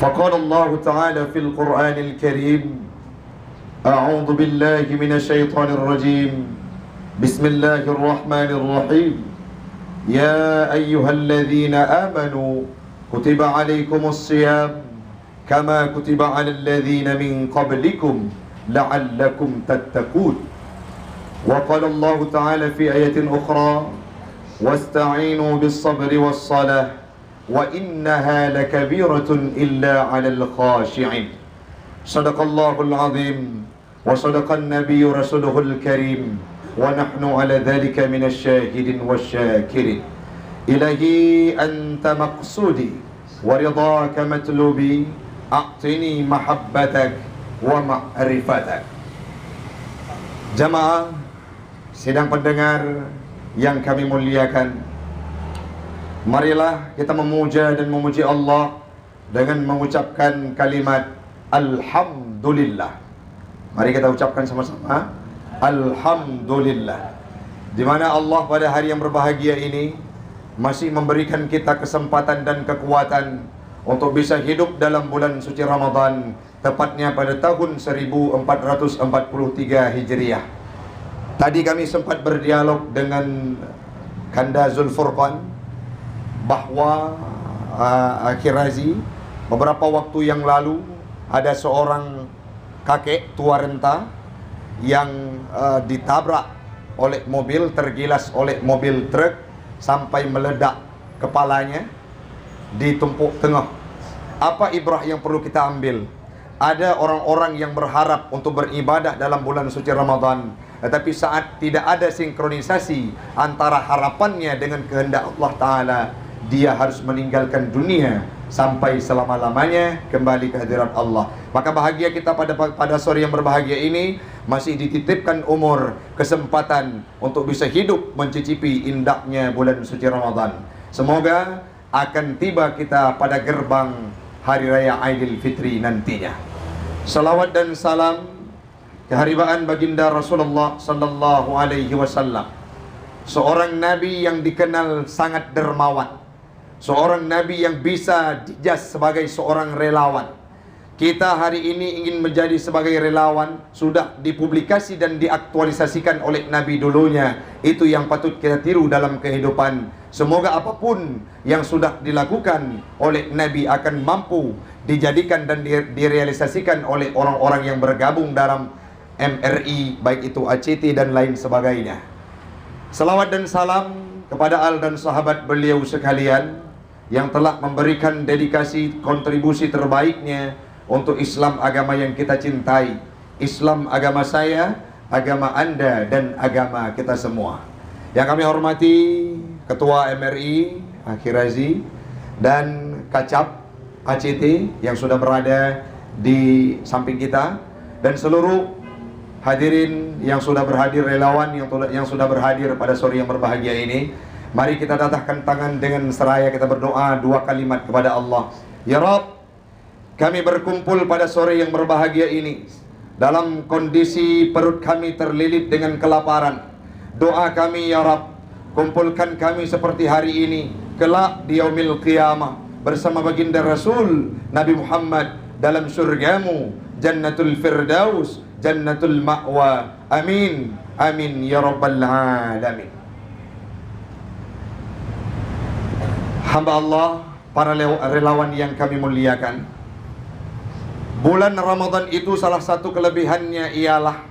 فقال الله تعالى في القرآن الكريم: أعوذ بالله من الشيطان الرجيم، بسم الله الرحمن الرحيم. يا أيها الذين آمنوا كتب عليكم الصيام كما كتب على الذين من قبلكم لعلكم تتقون. وقال الله تعالى في آية أخرى: واستعينوا بالصبر والصلاة وإنها لكبيرة إلا على الخاشعين. صدق الله العظيم وصدق النبي رسوله الكريم ونحن على ذلك من الشاهدين والشاكرين. إلهي أنت مقصودي ورضاك مطلوبي، أعطني محبتك ومعرفتك. Jamaah sidang pendengar yang kami muliakan, marilah kita memuja dan memuji Allah dengan mengucapkan kalimat Alhamdulillah. Mari kita ucapkan sama-sama Alhamdulillah. Di mana Allah pada hari yang berbahagia ini masih memberikan kita kesempatan dan kekuatan untuk bisa hidup dalam bulan suci Ramadan, tepatnya pada tahun 1443 Hijriah. Tadi kami sempat berdialog dengan Kanda Zulfurqan bahwa Akhirazi, beberapa waktu yang lalu ada seorang kakek tua renta yang ditabrak oleh mobil, tergilas oleh mobil truk sampai meledak kepalanya di tumpuk tengah. Apa ibrah yang perlu kita ambil? Ada orang-orang yang berharap untuk beribadah dalam bulan suci Ramadan, tetapi saat tidak ada sinkronisasi antara harapannya dengan kehendak Allah Ta'ala, dia harus meninggalkan dunia sampai selama-lamanya kembali ke hadirat Allah. Maka bahagia kita pada sore yang berbahagia ini, masih dititipkan umur, kesempatan untuk bisa hidup mencicipi indahnya bulan suci Ramadan. Semoga akan tiba kita pada gerbang Hari Raya Aidil Fitri nantinya. Salawat dan salam keharibaan baginda Rasulullah sallallahu alaihi wasallam, seorang nabi yang dikenal sangat dermawan, seorang nabi yang bisa dijas sebagai seorang relawan. Kita hari ini ingin menjadi sebagai relawan, sudah dipublikasi dan diaktualisasikan oleh nabi dulunya. Itu yang patut kita tiru dalam kehidupan. Semoga apapun yang sudah dilakukan oleh nabi akan mampu dijadikan dan direalisasikan oleh orang-orang yang bergabung dalam MRI, baik itu ACT dan lain sebagainya. Salawat dan salam kepada al dan sahabat beliau sekalian yang telah memberikan dedikasi kontribusi terbaiknya untuk Islam, agama yang kita cintai. Islam agama saya, agama Anda, dan agama kita semua. Yang kami hormati Ketua MRI Akhirazi dan Kacap ACT yang sudah berada di samping kita, dan seluruh hadirin yang sudah berhadir, relawan yang sudah berhadir pada sore yang berbahagia ini. Mari kita tatahkan tangan dengan seraya kita berdoa dua kalimat kepada Allah. Ya Rabb, kami berkumpul pada sore yang berbahagia ini dalam kondisi perut kami terlilit dengan kelaparan. Doa kami, ya Rabb, kumpulkan kami seperti hari ini kelak di yaumil qiyamah bersama baginda Rasul Nabi Muhammad dalam surgamu, Jannatul Firdaus, Jannatul Ma'wa. Amin, amin ya Rabbal Alamin. Hamba Allah, para relawan yang kami muliakan, bulan Ramadan itu salah satu kelebihannya ialah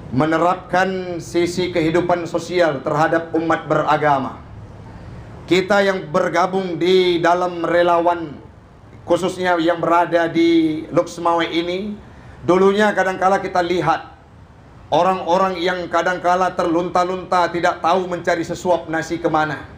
menerapkan sisi kehidupan sosial terhadap umat beragama. Kita yang bergabung di dalam relawan, khususnya yang berada di Luxmawe ini, dulunya kadangkala kita lihat orang-orang yang kadangkala terlunta-lunta, tidak tahu mencari sesuap nasi kemana.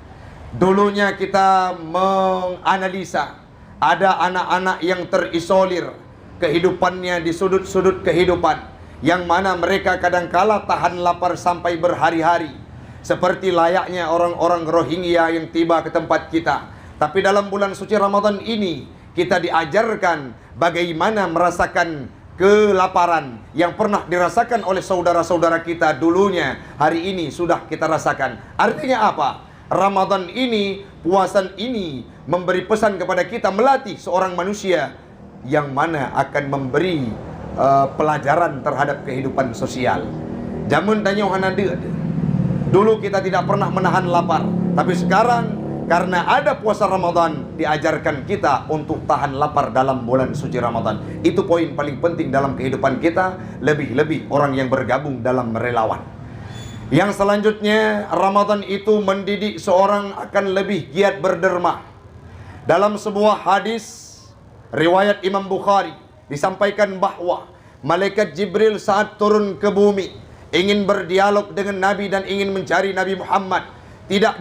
Dulunya kita menganalisa, ada anak-anak yang terisolir kehidupannya di sudut-sudut kehidupan, yang mana mereka kadangkala tahan lapar sampai berhari-hari, seperti layaknya orang-orang Rohingya yang tiba ke tempat kita. Tapi dalam bulan suci Ramadan ini kita diajarkan bagaimana merasakan kelaparan yang pernah dirasakan oleh saudara-saudara kita dulunya, hari ini sudah kita rasakan. Artinya apa? Ramadan ini, puasan ini memberi pesan kepada kita, melatih seorang manusia yang mana akan memberi pelajaran terhadap kehidupan sosial. Zaman tanya orang ada. Dulu kita tidak pernah menahan lapar, tapi sekarang karena ada puasa Ramadan, diajarkan kita untuk tahan lapar dalam bulan suci Ramadan. Itu poin paling penting dalam kehidupan kita, lebih-lebih orang yang bergabung dalam relawan. Yang selanjutnya, Ramadan itu mendidik seorang akan lebih giat berderma. Dalam sebuah hadis riwayat Imam Bukhari disampaikan bahwa malaikat Jibril saat turun ke bumi ingin berdialog dengan Nabi dan ingin mencari Nabi Muhammad. Tidak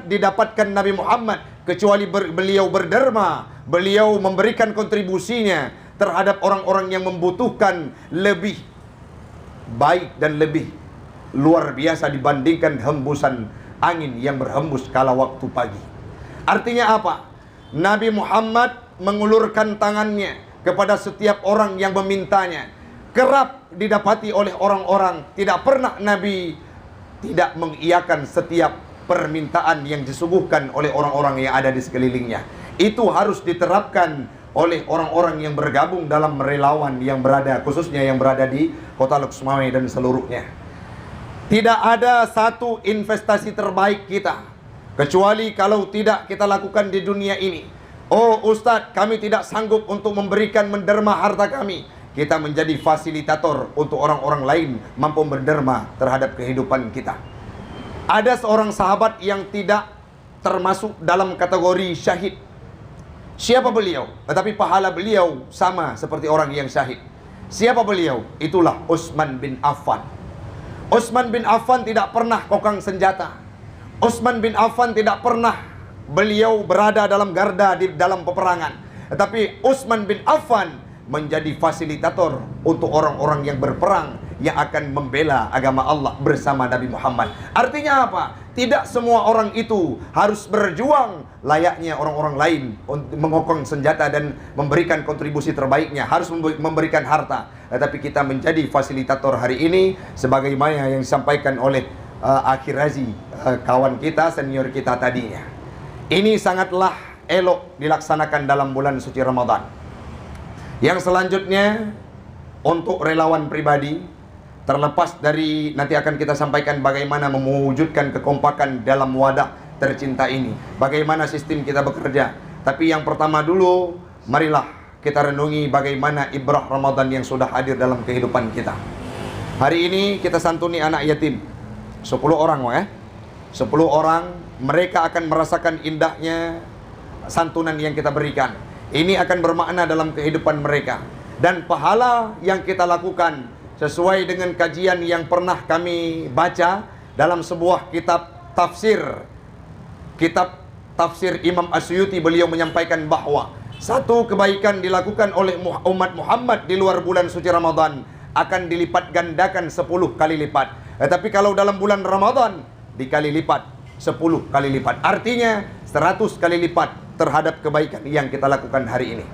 didapatkan Nabi Muhammad kecuali beliau berderma, beliau memberikan kontribusinya terhadap orang-orang yang membutuhkan lebih baik dan lebih luar biasa dibandingkan hembusan angin yang berhembus kala waktu pagi. Artinya apa? Nabi Muhammad mengulurkan tangannya kepada setiap orang yang memintanya. Kerap didapati oleh orang-orang, tidak pernah Nabi tidak mengiyakan setiap permintaan yang disuguhkan oleh orang-orang yang ada di sekelilingnya. Itu harus diterapkan oleh orang-orang yang bergabung dalam relawan yang berada, khususnya yang berada di Kota Lhokseumawe dan seluruhnya. Tidak ada satu investasi terbaik kita kecuali kalau tidak kita lakukan di dunia ini. Oh Ustadz, kami tidak sanggup untuk memberikan menderma harta kami. Kita menjadi fasilitator untuk orang-orang lain mampu menderma terhadap kehidupan kita. Ada seorang sahabat yang tidak termasuk dalam kategori syahid. Siapa beliau? Tetapi pahala beliau sama seperti orang yang syahid. Siapa beliau? Itulah Utsman bin Affan. Utsman bin Affan tidak pernah kokang senjata. Utsman bin Affan tidak pernah beliau berada dalam garda di dalam peperangan. Tetapi Utsman bin Affan menjadi fasilitator untuk orang-orang yang berperang yang akan membela agama Allah bersama Nabi Muhammad. Artinya apa? Tidak semua orang itu harus berjuang layaknya orang-orang lain untuk mengokong senjata dan memberikan kontribusi terbaiknya, harus memberikan harta. Tetapi kita menjadi fasilitator hari ini sebagaimana yang disampaikan oleh Akhir Razi, kawan kita, senior kita tadinya. Ini sangatlah elok dilaksanakan dalam bulan suci Ramadan. Yang selanjutnya untuk relawan pribadi, terlepas dari nanti akan kita sampaikan bagaimana mewujudkan kekompakan dalam wadah tercinta ini, bagaimana sistem kita bekerja. Tapi yang pertama dulu, marilah kita renungi bagaimana ibrah Ramadan yang sudah hadir dalam kehidupan kita. Hari ini kita santuni anak yatim 10 orang, 10 orang, mereka akan merasakan indahnya santunan yang kita berikan. Ini akan bermakna dalam kehidupan mereka. Dan pahala yang kita lakukan sesuai dengan kajian yang pernah kami baca dalam sebuah kitab tafsir Imam Asyuti, beliau menyampaikan bahwa satu kebaikan dilakukan oleh umat Muhammad di luar bulan suci Ramadan akan dilipat gandakan 10 kali lipat. Tetapi kalau dalam bulan Ramadan dikali lipat 10 kali lipat. Artinya 100 kali lipat terhadap kebaikan yang kita lakukan hari ini.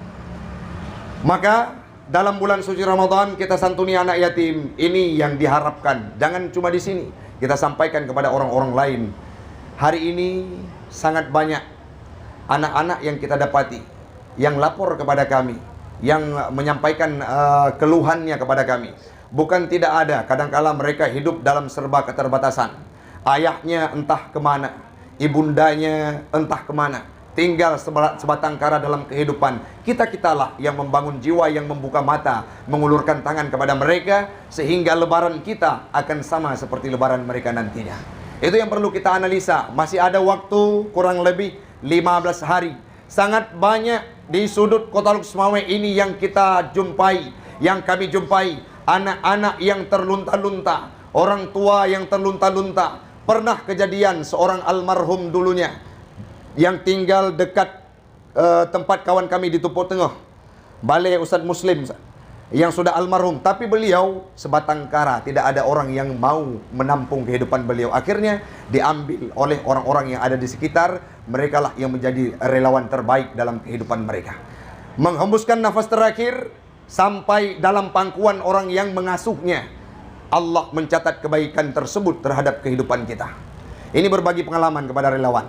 Maka dalam bulan suci Ramadan kita santuni anak yatim. Ini yang diharapkan. Jangan cuma di sini, kita sampaikan kepada orang-orang lain. Hari ini sangat banyak anak-anak yang kita dapati yang lapor kepada kami, yang menyampaikan keluhannya kepada kami. Bukan tidak ada, kadangkala mereka hidup dalam serba keterbatasan. Ayahnya entah kemana, ibundanya entah kemana, tinggal sebatang kara dalam kehidupan. Kita-kitalah yang membangun jiwa, yang membuka mata, mengulurkan tangan kepada mereka, sehingga lebaran kita akan sama seperti lebaran mereka nantinya. Itu yang perlu kita analisa. Masih ada waktu kurang lebih 15 hari. Sangat banyak di sudut Kota Lhokseumawe ini yang kita jumpai, yang kami jumpai. Anak-anak yang terlunta-lunta, orang tua yang terlunta-lunta. Pernah kejadian seorang almarhum dulunya yang tinggal dekat tempat kawan kami di Tupuk Tengah, Balai Ustadz Muslim, yang sudah almarhum. Tapi beliau sebatang kara, tidak ada orang yang mau menampung kehidupan beliau. Akhirnya diambil oleh orang-orang yang ada di sekitar. Mereka lah yang menjadi relawan terbaik dalam kehidupan mereka. Menghembuskan nafas terakhir sampai dalam pangkuan orang yang mengasuhnya. Allah mencatat kebaikan tersebut terhadap kehidupan kita. Ini berbagi pengalaman kepada relawan.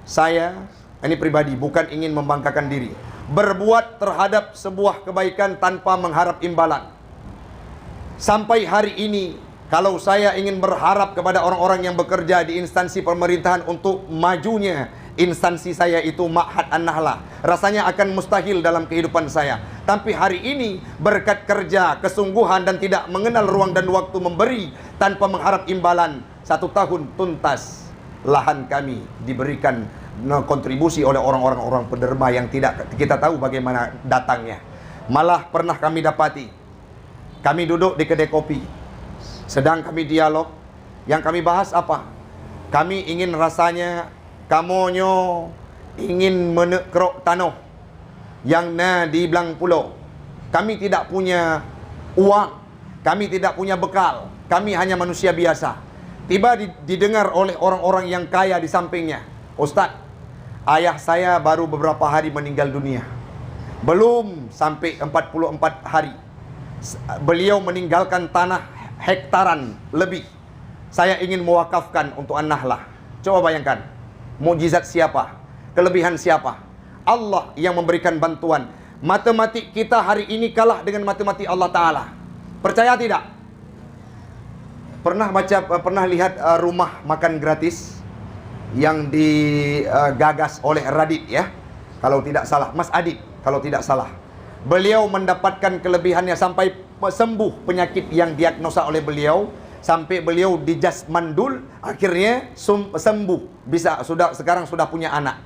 Saya ini pribadi, bukan ingin membanggakan diri, berbuat terhadap sebuah kebaikan tanpa mengharap imbalan. Sampai hari ini, kalau saya ingin berharap kepada orang-orang yang bekerja di instansi pemerintahan untuk majunya instansi saya itu Ma'had An-Nahlah, rasanya akan mustahil dalam kehidupan saya. Tapi hari ini berkat kerja, kesungguhan dan tidak mengenal ruang dan waktu memberi tanpa mengharap imbalan, 1 tahun tuntas lahan kami diberikan kontribusi oleh orang-orang penderma yang tidak kita tahu bagaimana datangnya. Malah pernah kami dapati, kami duduk di kedai kopi, sedang kami dialog, yang kami bahas apa? Kami ingin rasanya kamonyo ingin menekrok tanah yang di belang pulau. Kami tidak punya uang, kami tidak punya bekal, kami hanya manusia biasa. Tiba didengar oleh orang-orang yang kaya di sampingnya, Ustaz, ayah saya baru beberapa hari meninggal dunia, belum sampai 44 hari beliau meninggalkan tanah hektaran lebih. Saya ingin mewakafkan untuk An-Nahlah. Coba bayangkan, mukjizat siapa? Kelebihan siapa? Allah yang memberikan bantuan. Matematik kita hari ini kalah dengan matematik Allah Ta'ala. Percaya tidak? Pernah lihat rumah makan gratis yang digagas oleh Radit ya? Kalau tidak salah, Mas Adit, kalau tidak salah. Beliau mendapatkan kelebihannya sampai sembuh penyakit yang diagnosa oleh beliau, sampai beliau dijas mandul, akhirnya sembuh, sekarang sudah punya anak.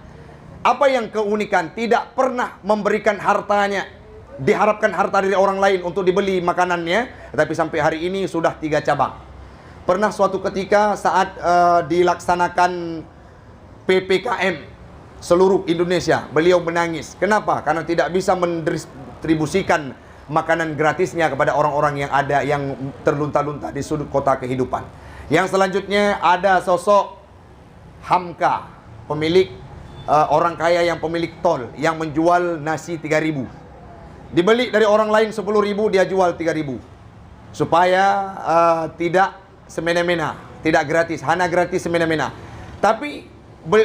Apa yang keunikan? Tidak pernah memberikan hartanya, diharapkan harta dari orang lain untuk dibeli makanannya, tapi sampai hari ini sudah 3 cabang. Pernah suatu ketika saat dilaksanakan PPKM seluruh Indonesia, beliau menangis. Kenapa? Karena tidak bisa mendistribusikan makanan gratisnya kepada orang-orang yang ada, yang terlunta-lunta di sudut kota kehidupan. Yang selanjutnya ada sosok Hamka, pemilik orang kaya yang pemilik tol, yang menjual nasi 3.000. Dibeli dari orang lain 10.000, dia jual 3.000. Supaya tidak semena-mena, tidak gratis, hanya gratis semena-mena. Tapi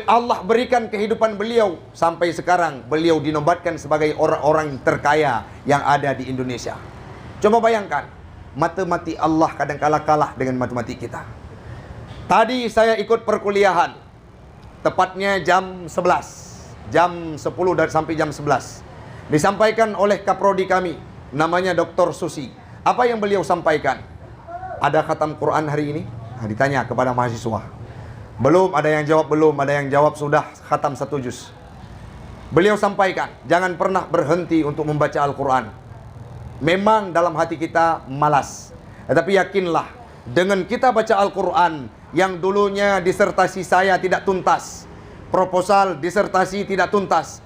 Allah berikan kehidupan beliau sampai sekarang beliau dinobatkan sebagai orang-orang terkaya yang ada di Indonesia. Coba bayangkan, matematik Allah kadang-kala kalah dengan matematik kita. Tadi saya ikut perkuliahan, tepatnya jam 11, jam 10 dan sampai jam 11. Disampaikan oleh kaprodi kami, namanya Dr. Susi. Apa yang beliau sampaikan? Ada khatam Quran hari ini? Nah, ditanya kepada mahasiswa. Belum, ada yang jawab belum, ada yang jawab sudah khatam 1 juz. Beliau sampaikan, jangan pernah berhenti untuk membaca Al-Quran. Memang dalam hati kita malas, tetapi yakinlah, dengan kita baca Al-Quran, yang dulunya disertasi saya tidak tuntas, proposal disertasi tidak tuntas,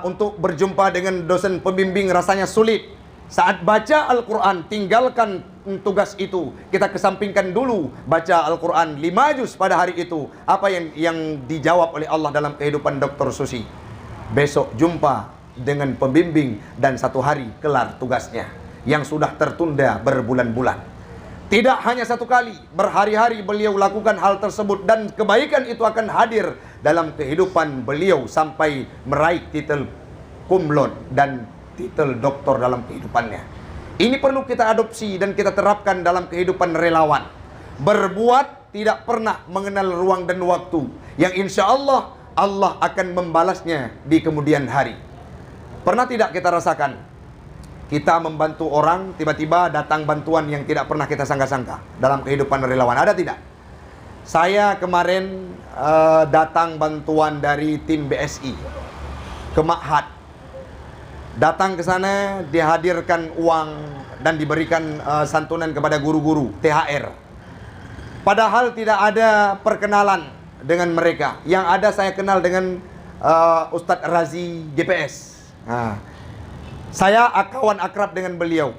untuk berjumpa dengan dosen pembimbing rasanya sulit. Saat baca Al-Quran, tinggalkan tugas itu, kita kesampingkan dulu, baca Al-Quran 5 juz pada hari itu. Apa yang dijawab oleh Allah dalam kehidupan Dr. Susi? Besok jumpa dengan pembimbing dan 1 hari kelar tugasnya yang sudah tertunda berbulan-bulan. Tidak hanya 1 kali, berhari-hari beliau lakukan hal tersebut, dan kebaikan itu akan hadir dalam kehidupan beliau sampai meraih titel cum laude dan titel doktor dalam kehidupannya. Ini perlu kita adopsi dan kita terapkan dalam kehidupan relawan. Berbuat tidak pernah mengenal ruang dan waktu, yang insya Allah Allah akan membalasnya di kemudian hari. Pernah tidak kita rasakan, kita membantu orang, tiba-tiba datang bantuan yang tidak pernah kita sangka-sangka dalam kehidupan relawan? Ada tidak? Saya kemarin datang bantuan dari tim BSI ke Ma'had. Datang ke sana, dihadirkan uang dan diberikan santunan kepada guru-guru, THR. Padahal tidak ada perkenalan dengan mereka. Yang ada saya kenal dengan Ustadz Razi GPS. Nah, saya kawan akrab dengan beliau.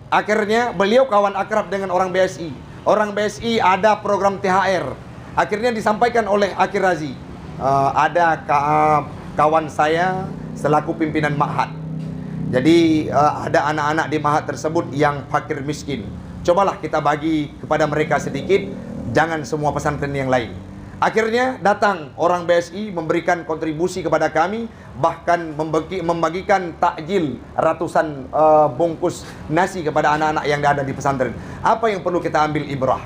Akhirnya beliau kawan akrab dengan orang BSI. Orang BSI ada program THR. Akhirnya disampaikan oleh Akir Razi, ada kawan saya selaku pimpinan Ma'had. Jadi ada anak-anak di Ma'had tersebut yang fakir miskin. Cobalah kita bagi kepada mereka sedikit, jangan semua pesantren yang lain. Akhirnya datang orang BSI memberikan kontribusi kepada kami, bahkan membagikan takjil ratusan bungkus nasi kepada anak-anak yang ada di pesantren. Apa yang perlu kita ambil ibrah?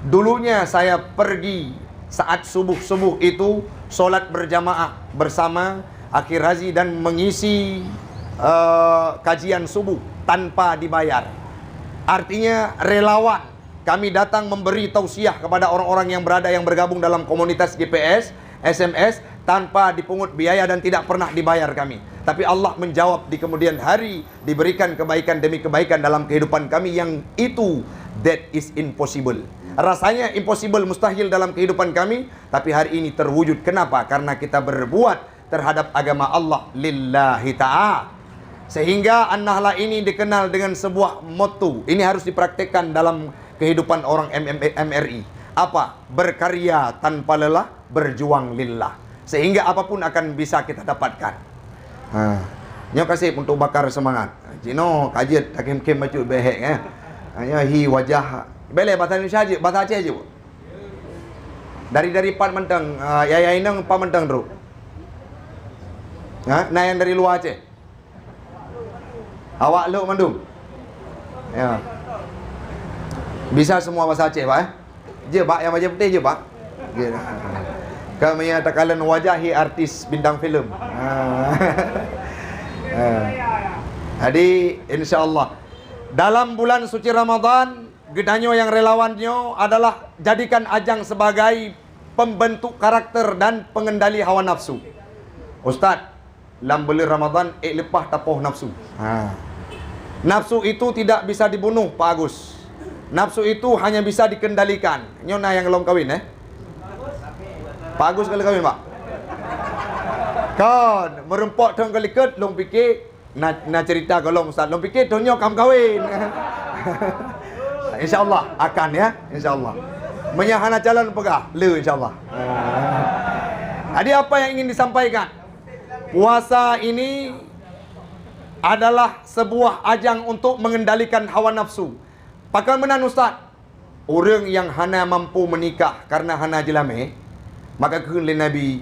Dulunya saya pergi saat subuh-subuh itu solat berjamaah bersama Akhir Razi dan mengisi kajian subuh tanpa dibayar. Artinya relawan. Kami datang memberi tausiah kepada orang-orang yang bergabung dalam komunitas GPS, SMS tanpa dipungut biaya dan tidak pernah dibayar kami. Tapi Allah menjawab di kemudian hari, diberikan kebaikan demi kebaikan dalam kehidupan kami yang itu that is impossible. Rasanya impossible, mustahil dalam kehidupan kami, tapi hari ini terwujud. Kenapa? Karena kita berbuat terhadap agama Allah lillahi ta'ala. Sehingga An-Nahlah ini dikenal dengan sebuah motto. Ini harus dipraktikkan dalam kehidupan orang MRI. Apa? Berkarya tanpa lelah, berjuang lillah. Sehingga apapun akan bisa kita dapatkan. Nyo kasih untuk bakar semangat. Cino kajian takim-kim baju behek hanya hi wajah. Boleh bahasa Indonesia aja, bahasa Aceh aja. Dari Pan Menteng, ya inang Pan Menteng bro. Nah yang dari luar Aceh. Awak lu mandum. Ya. Bisa semua bahasa Aceh, Pak? Je, Pak, yang wajah putih je, Pak. Kami takalan wajahi artis bintang filem. Jadi, insya-Allah dalam bulan suci Ramadan, gedanyo yang relawannya adalah jadikan ajang sebagai pembentuk karakter dan pengendali hawa nafsu. Ustaz, dalam bulan Ramadan lepah tapoh nafsu. Nafsu itu tidak bisa dibunuh, Pak Agus. Nafsu itu hanya bisa dikendalikan. Nyona yang belum kawin Pak Agus kalau kawin, Pak. Kan merempok tong kaliket long fikir nak cerita kalau Ustaz long fikir tonyo kam kawin. Insyaallah akan ya, insyaallah. Menyahana jalan pegah, le insyaallah. Jadi apa yang ingin disampaikan? Puasa ini adalah sebuah ajang untuk mengendalikan hawa nafsu. Pakai menan Ustaz, orang yang hana mampu menikah karena hana jelame, maka kata Nabi,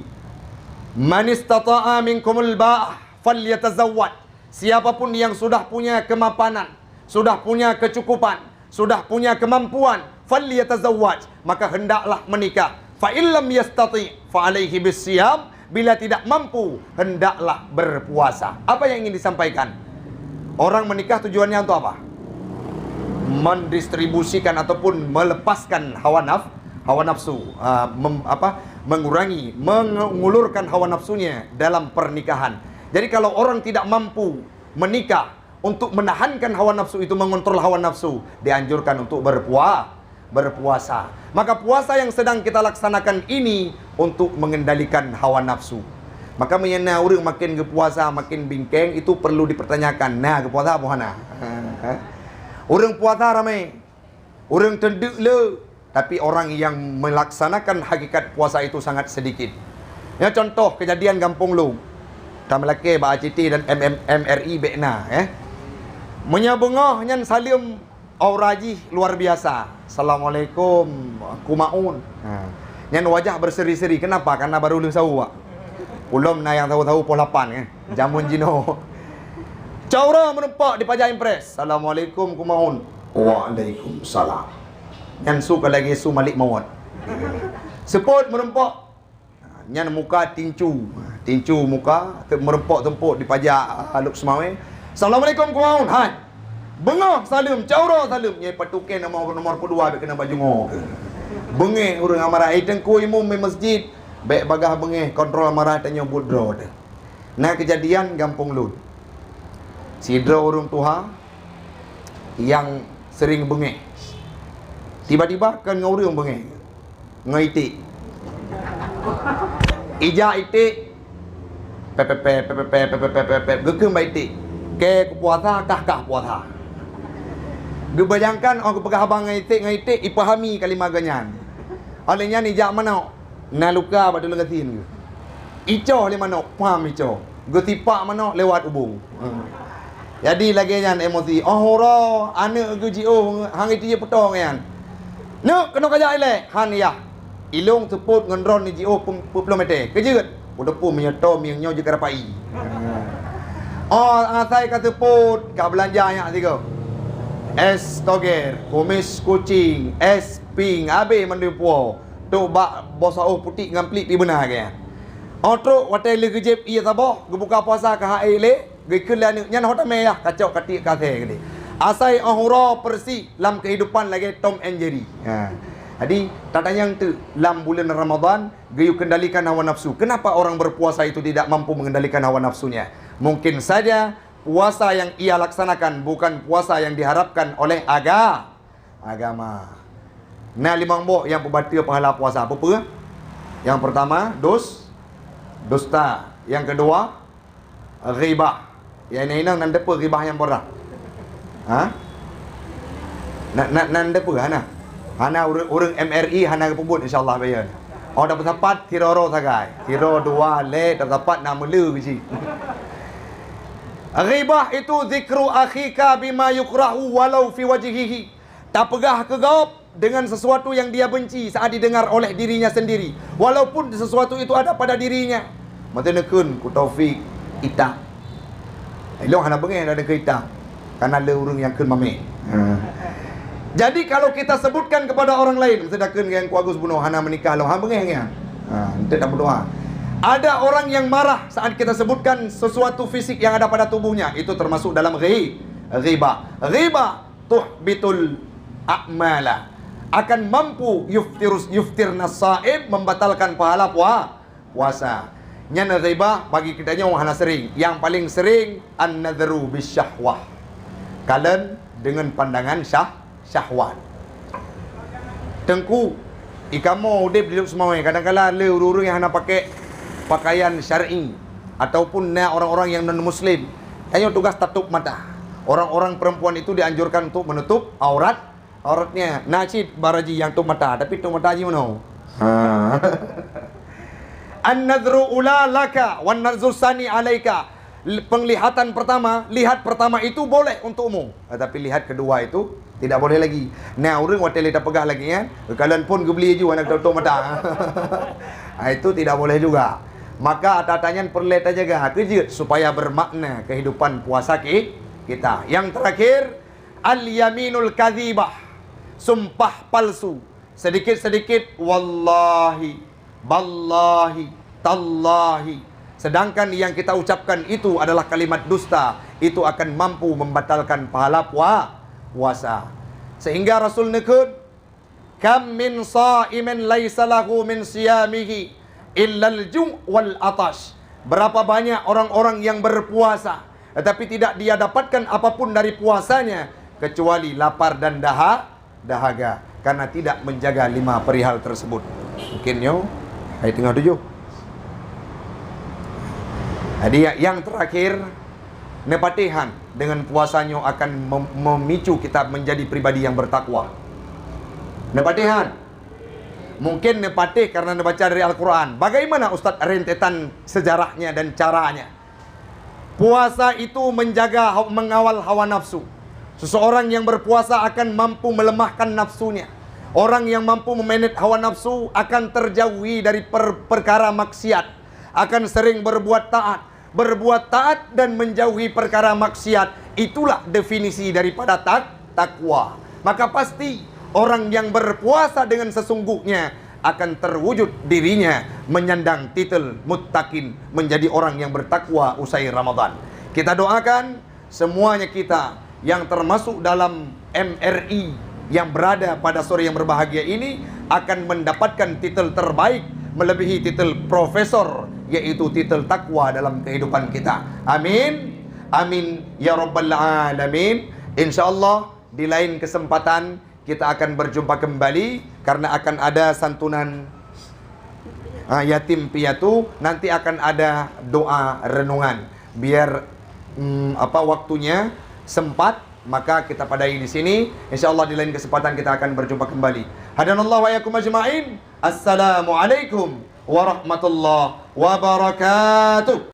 man istata'a minkumul ba'ah falyatazawwad. Siapapun yang sudah punya kemapanan, sudah punya kecukupan, sudah punya kemampuan, falyatazawwaj, maka hendaklah menikah. Fa illam yastati' fa alaihi bisiyam. Bila tidak mampu, hendaklah berpuasa. Apa yang ingin disampaikan? Orang menikah tujuannya untuk apa? Mendistribusikan ataupun melepaskan hawa nafsu, mengurangi, mengulurkan hawa nafsunya dalam pernikahan. Jadi kalau orang tidak mampu menikah untuk menahankan hawa nafsu itu, mengontrol hawa nafsu, dianjurkan untuk berpuasa. Maka puasa yang sedang kita laksanakan ini untuk mengendalikan hawa nafsu. Maka menyana orang makin ke puasa makin bingkeng itu perlu dipertanyakan. Nah, ke puasa apa hana? Orang puasa ramai, orang tenduk le, tapi orang yang melaksanakan hakikat puasa itu sangat sedikit. Ya contoh kejadian Kampung Lu, Tamalake, Ba'aciti dan MRI Bekna, menyabungah nyan salim auraji luar biasa. Assalamualaikum, kumaun. Nyan wajah berseri-seri. Kenapa? Karena baru lu sahu, Pak. Ulum na yang tahu-tahu pol 8 jamun jino. Caura menempak di pajak impres. Assalamualaikum kumaun. Waalaikumsalam. Nyan su lagi su malik mawat. Seput merempak. Nyan muka tincu muka merempak tempuk di pajak Luk Semawe. Assalamualaikum kumaun. Hai. Bengah salim, caura salim. Nyai patuken nomor kedua kena baju ngok. Bengeh urang amarah tengku imum di masjid. Baik bagah bengeh kontrol amarah tanya budro. Nah kejadian Kampung Lud. Sidra urung tuha yang sering bengeh. Tiba-tiba kan ngurung bengeh. Ngaitik. Ija itik. Pep. Gekem baitik. Ke puasa kah puasa. Dia bayangkan aku pegah abang ngaitik ipahami kalimah ganyan. Olehnya ni jak mana? Na luka pada lengatin. Ico le mana? Paham ico. Getipak mana lewat ubung. Jadi lagi nyan emosi. Oh ora anak guji hang itu je potong yan. Nuk kena kajak ile han ya. ilung teput ngendron ni jio puluh meter. Kejut. Udah pun menyetor miangnya je karapai. Oh, asai kata put kat belanja yang tiga. Es toger, kumis kucing, es ping, habis mandi puau. Tu bak bosau putih dengan pelik pi benar ke. Otro watai le gejep ia taboh, gebuka puasa ke hai le, gekelan nyan hotam meyah kacau katik kate gede. Asai ahura persi lam kehidupan lagi Tom and Jerry. Jadi tata yang tu dalam bulan Ramadan gayu kendalikan hawa nafsu. Kenapa orang berpuasa itu tidak mampu mengendalikan hawa nafsunya? Mungkin saja puasa yang ia laksanakan bukan puasa yang diharapkan oleh agama. Nah, limang bok yang pembatal pahala puasa apa? Yang pertama, dusta. Yang kedua, ghibah. Yang ini nang depa ghibah yang berat. Nan depa Hana urang MRI hana kepubut insya-Allah bayar. Oh dapat tepat tiroro sagai. Tiro dua le dapat nama le biji. Ghibah itu zikru akhika bima yukrahu walau fi wajhihi. Tak pegah kegaup dengan sesuatu yang dia benci saat didengar oleh dirinya sendiri. Walaupun sesuatu itu ada pada dirinya. Mata nekun ku Taufik ita. Elok hana bengeng ada ke ita. Karena ada urang yang keun mame. Jadi kalau kita sebutkan kepada orang lain, sedangkan yang ku Agus bunuh hana menikah lo, bengeng ya. Ente tak berdoa. Ada orang yang marah saat kita sebutkan sesuatu fisik yang ada pada tubuhnya, itu termasuk dalam ghibah. Ghibah tuhbitul a'mala. Akan mampu yuftirna saib, membatalkan pahala puasa. Nyana ghibah bagi kita nya hana sering. Yang paling sering an-nadhru bisyahwah. Kalian dengan pandangan syahwat. Tengku ikamo udip hidup semua kadang-kadang le urang yang hana pakai pakaian syar'i ataupun orang-orang yang non muslim hanya tugas tutup mata. Orang-orang perempuan itu dianjurkan untuk menutup auratnya. Nacid baraji yang tutup mata, tapi tutup mata aja mana? An-nadhru ula laka wan nadhru sani alaika. Penglihatan pertama, lihat pertama itu boleh untukmu, tapi lihat kedua itu tidak boleh lagi. Nah, orang hotel tak pegah lagi ya. Kalian pun beli juga nak tutup mata. Itu tidak boleh juga. Maka tatanya perlet aja kejut supaya bermakna kehidupan puasa kita. Yang terakhir, al-yaminul kadzibah. Sumpah palsu. Sedikit-sedikit wallahi, ballahi, tallahi. Sedangkan yang kita ucapkan itu adalah kalimat dusta. Itu akan mampu membatalkan pahala puasa. Sehingga Rasul nekun, kam min sa'imin laisa lahu min siyamihi illal ju' wal atash. Berapa banyak orang-orang yang berpuasa tetapi tidak dia dapatkan apapun dari puasanya kecuali lapar dan dahaga karena tidak menjaga 5 perihal tersebut. Mungkin yo ayat tengah 7. Jadi yang terakhir, nepatihan dengan puasanya akan memicu kita menjadi pribadi yang bertakwa. Nepatihan. Mungkin nepatih karena membaca dari Al-Quran. Bagaimana Ustaz rentetan sejarahnya dan caranya? Puasa itu mengawal hawa nafsu. Seseorang yang berpuasa akan mampu melemahkan nafsunya. Orang yang mampu memanage hawa nafsu akan terjauhi dari perkara maksiat. Akan sering berbuat taat dan menjauhi perkara maksiat. Itulah definisi daripada takwa. Maka pasti orang yang berpuasa dengan sesungguhnya akan terwujud dirinya menyandang titel muttaqin, menjadi orang yang bertakwa usai Ramadan. Kita doakan semuanya kita yang termasuk dalam MRI yang berada pada sore yang berbahagia ini akan mendapatkan titel terbaik melebihi titel profesor, yaitu titel takwa dalam kehidupan kita. Amin. Amin ya rabbal alamin. InsyaAllah di lain kesempatan kita akan berjumpa kembali karena akan ada santunan yatim piatu. Nanti akan ada doa renungan. Biar waktunya sempat, maka kita padai di sini. InsyaAllah di lain kesempatan kita akan berjumpa kembali. Hadanallahu wa iyyakum ajma'in. Assalamualaikum warahmatullahi wabarakatuh.